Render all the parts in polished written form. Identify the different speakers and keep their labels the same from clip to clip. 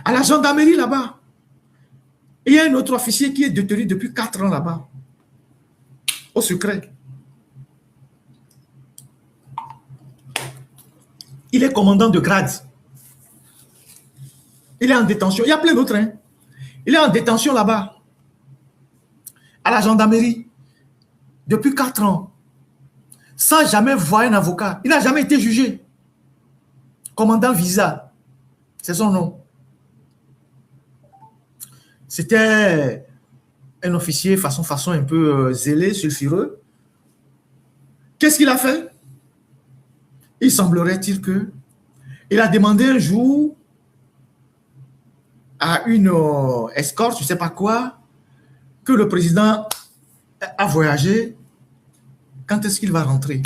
Speaker 1: À la gendarmerie là-bas, il y a un autre officier qui est détenu depuis 4 ans là-bas, au secret. Il est commandant de grade. Il est en détention. Il y a plein d'autres. Hein. Il est en détention là-bas, à la gendarmerie, depuis 4 ans, sans jamais voir un avocat. Il n'a jamais été jugé. Commandant Visa, c'est son nom. C'était un officier façon un peu zélé, sulfureux. Qu'est-ce qu'il a fait? Il semblerait-il que il a demandé un jour à une escorte, je ne sais pas quoi, que le président a voyagé. Quand est-ce qu'il va rentrer?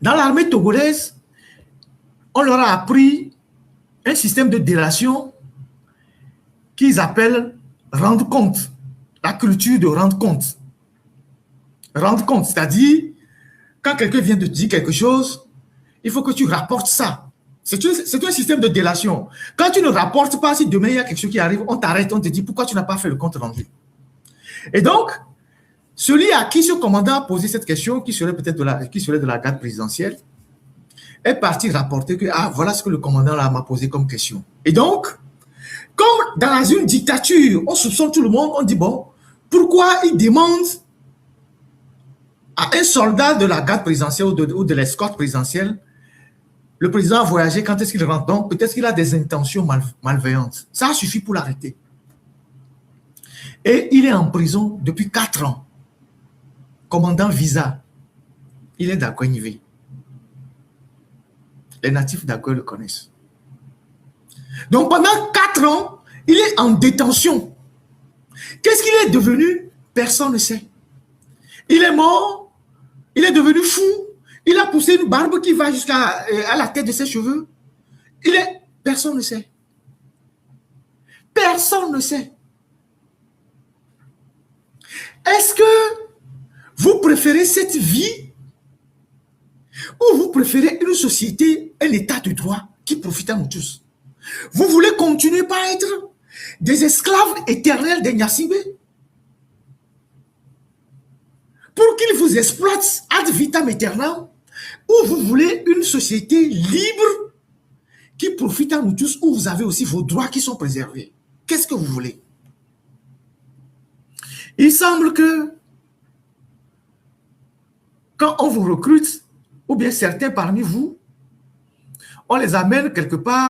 Speaker 1: Dans l'armée togolaise, on leur a appris un système de délation qu'ils appellent rendre compte, la culture de rendre compte. Rendre compte, c'est-à-dire, quand quelqu'un vient de te dire quelque chose, il faut que tu rapportes ça. C'est un système de délation. Quand tu ne rapportes pas, si demain il y a quelque chose qui arrive, on t'arrête, on te dit pourquoi tu n'as pas fait le compte rendu. Et donc, celui à qui ce commandant a posé cette question, qui serait peut-être de la garde présidentielle, est parti rapporter que voilà ce que le commandant là m'a posé comme question. Et donc, comme dans une dictature, on soupçonne tout le monde, on dit bon, pourquoi il demande à un soldat de la garde présidentielle ou de l'escorte présidentielle, le président a voyagé, quand est-ce qu'il rentre? Donc, peut-être qu'il a des intentions malveillantes. Ça suffit pour l'arrêter. Et il est en prison depuis 4 ans. Commandant Visa. Il est d'Akoignivé. Les natifs d'Akoy le connaissent. Donc, pendant 4 ans, il est en détention. Qu'est-ce qu'il est devenu? Personne ne sait. Il est mort. Il est devenu fou. Il a poussé une barbe qui va jusqu'à la tête de ses cheveux. Personne ne sait. Personne ne sait. Est-ce que vous préférez cette vie ou vous préférez une société, un état de droit qui profite à nous tous? Vous voulez continuer par être des esclaves éternels des Nyasibé pour qu'ils vous exploitent ad vitam aeternam, ou vous voulez une société libre qui profite à nous tous, où vous avez aussi vos droits qui sont préservés? Qu'est-ce que vous voulez? Il semble que quand on vous recrute, ou bien certains parmi vous, on les amène quelque part